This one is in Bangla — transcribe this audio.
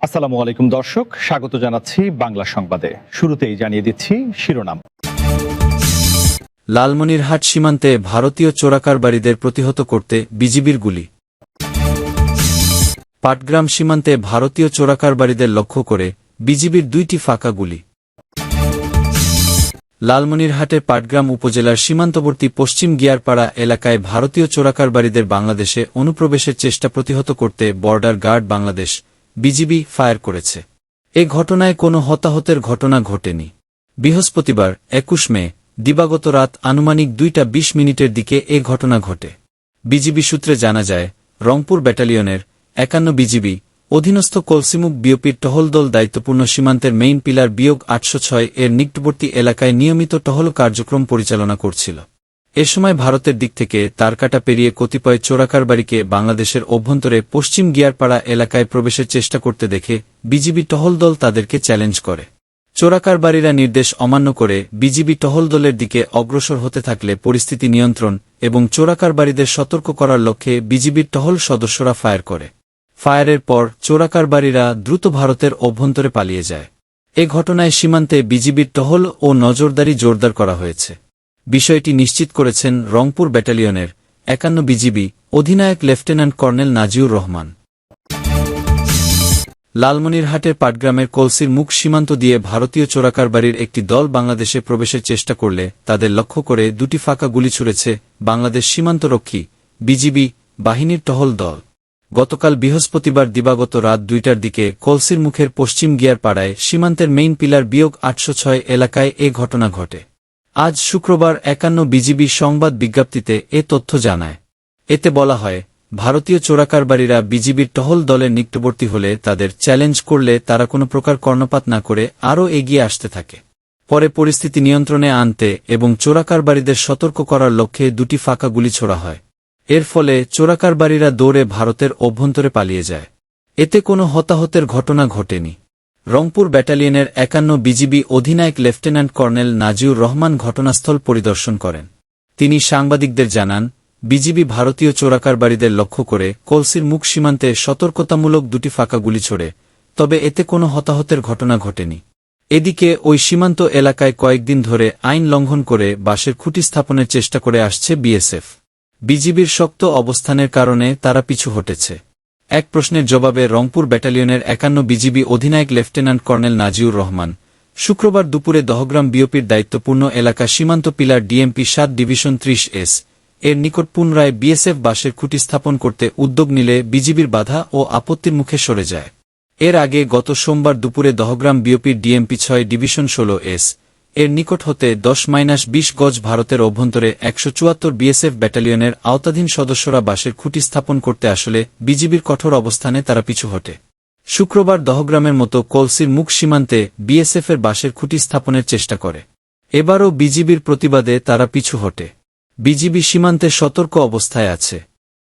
আসসালামু আলাইকুম দর্শক, স্বাগত জানাচ্ছি বাংলা সংবাদে। শুরুতেই জানিয়ে দিচ্ছি শিরোনাম। লালমনিরহাট সীমান্তে ভারতীয় চোরাকারবারিদের প্রতিহত করতে বিজিবির গুলি। পাটগ্রাম সীমান্তে ভারতীয় চোরাকারবারিদের লক্ষ্য করে বিজিবির 2টি ফাঁকা গুলি। লালমনিরহাটের পাটগ্রাম উপজেলার সীমান্তবর্তী পশ্চিম গিয়ারপাড়া এলাকায় ভারতীয় চোরাকারবারিদের বাংলাদেশে অনুপ্রবেশের চেষ্টা প্রতিহত করতে border guard Bangladesh BGB fire করেছে। এ ঘটনায় কোনো হতাহতের ঘটনা ঘটেনি। বৃহস্পতিবার 21 মে দিবাগত রাত আনুমানিক 2:20 দিকে এ ঘটনা ঘটে। বিজিবি সূত্রে জানা যায়, রংপুর ব্যাটালিয়নের 51 বিজিবি অধীনস্থ কলসিমুখ বিওপির টহলদল দায়িত্বপূর্ণ সীমান্তের মেইন পিলার -806 এর নিকটবর্তী এলাকায় নিয়মিত টহল কার্যক্রম পরিচালনা করছিল। এ সময় ভারতের দিক থেকে তারকাটা পেরিয়ে কতিপয় চোরাকারবারিকে বাংলাদেশের অভ্যন্তরে পশ্চিম গিয়ারপাড়া এলাকায় প্রবেশের চেষ্টা করতে দেখে বিজিবি টহলদল তাদেরকে চ্যালেঞ্জ করে। চোরাকারবারিরা নির্দেশ অমান্য করে বিজিবি টহলদলের দিকে অগ্রসর হতে থাকলে পরিস্থিতি নিয়ন্ত্রণ এবং চোরাকারবারিদের সতর্ক করার লক্ষ্যে বিজিবির টহল সদস্যরা ফায়ার করে। ফায়ারের পর চোরাকারবারিরা দ্রুত ভারতের অভ্যন্তরে পালিয়ে যায়। এ ঘটনায় সীমান্তে বিজিবির টহল ও নজরদারি জোরদার করা হয়েছে। বিষয়টি নিশ্চিত করেছেন রংপুর ব্যাটালিয়নের 51 বিজিবি অধিনায়ক লেফটেন্যান্ট কর্নেল নাজিউর রহমান। লালমনিরহাটের পাটগ্রামের কলসির মুখ সীমান্ত দিয়ে ভারতীয় চোরাকারবারির একটি দল বাংলাদেশে প্রবেশের চেষ্টা করলে তাদের লক্ষ্য করে 2টি ফাঁকা গুলি ছুড়েছে বাংলাদেশ সীমান্তরক্ষী বিজিবি বাহিনীর টহল দল। গতকাল বৃহস্পতিবার দিবাগত রাত 2টার দিকে কলসির মুখের পশ্চিম গিয়ারপাড়ায় সীমান্তের মেইন পিলার -806 এলাকায় এ ঘটনা ঘটে। আজ শুক্রবার 51 বিজিবি সংবাদ বিজ্ঞপ্তিতে এ তথ্য জানায়। এতে বলা হয়, ভারতীয় চোরাকারবারিরা বিজিবির টহল দলের নিকটবর্তী হলে তাদের চ্যালেঞ্জ করলে তারা কোনো প্রকার কর্ণপাত না করে আরও এগিয়ে আসতে থাকে। পরে পরিস্থিতি নিয়ন্ত্রণে আনতে এবং চোরাকারবারিদের সতর্ক করার লক্ষ্যে 2টি ফাঁকা গুলি ছোড়া হয়। এর ফলে চোরাকারবারিরা দৌড়ে ভারতের অভ্যন্তরে পালিয়ে যায়। এতে কোনো হতাহতের ঘটনা ঘটেনি। রংপুর ব্যাটালিয়নের 51 বিজিবি অধিনায়ক লেফটেন্যান্ট কর্নেল নাজিউর রহমান ঘটনাস্থল পরিদর্শন করেন। তিনি সাংবাদিকদের জানান, বিজিবি ভারতীয় চোরাকারবারিদের লক্ষ্য করে কলসির মুখ সীমান্তে সতর্কতামূলক 2টি ফাঁকা গুলি ছোড়ে, তবে এতে কোনো হতাহতের ঘটনা ঘটেনি। এদিকে ওই সীমান্ত এলাকায় কয়েকদিন ধরে আইন লঙ্ঘন করে বাঁশের খুঁটি স্থাপনের চেষ্টা করে আসছে বিএসএফ। বিজিবির শক্ত অবস্থানের কারণে তারা পিছু হটেছে। এক প্রশ্নের জবাবে রংপুর ব্যাটালিয়নের 51 বিজিবি অধিনায়ক লেফটেন্যান্ট কর্নেল নাজিউর রহমান শুক্রবার দুপুরে দহগ্রাম বিওপির দায়িত্বপূর্ণ এলাকা সীমান্ত পিলার ডিএমপি 7 ডিভিশন 30S এর নিকট পুনরায় বিএসএফ বাঁশের খুঁটি স্থাপন করতে উদ্যোগ নিলে বিজিবির বাধা ও আপত্তির মুখে সরে যায়। এর আগে গত সোমবার দুপুরে দহগ্রাম বিওপির ডিএমপি 6 ডিভিশন 16S এর নিকট হতে 10-20 গজ ভারতের অভ্যন্তরে 174 বিএসএফ ব্যাটালিয়নের আওতাধীন সদস্যরা বাঁশের খুঁটি স্থাপন করতে আসলে বিজিবির কঠোর অবস্থানে তারা পিছু হটে। শুক্রবার দহগ্রামের মতো কলসির মুখ সীমান্তে বিএসএফের বাঁশের খুঁটি স্থাপনের চেষ্টা করে। এবারও বিজিবির প্রতিবাদে তারা পিছু হটে। বিজিবি সীমান্তে সতর্ক অবস্থায় আছে।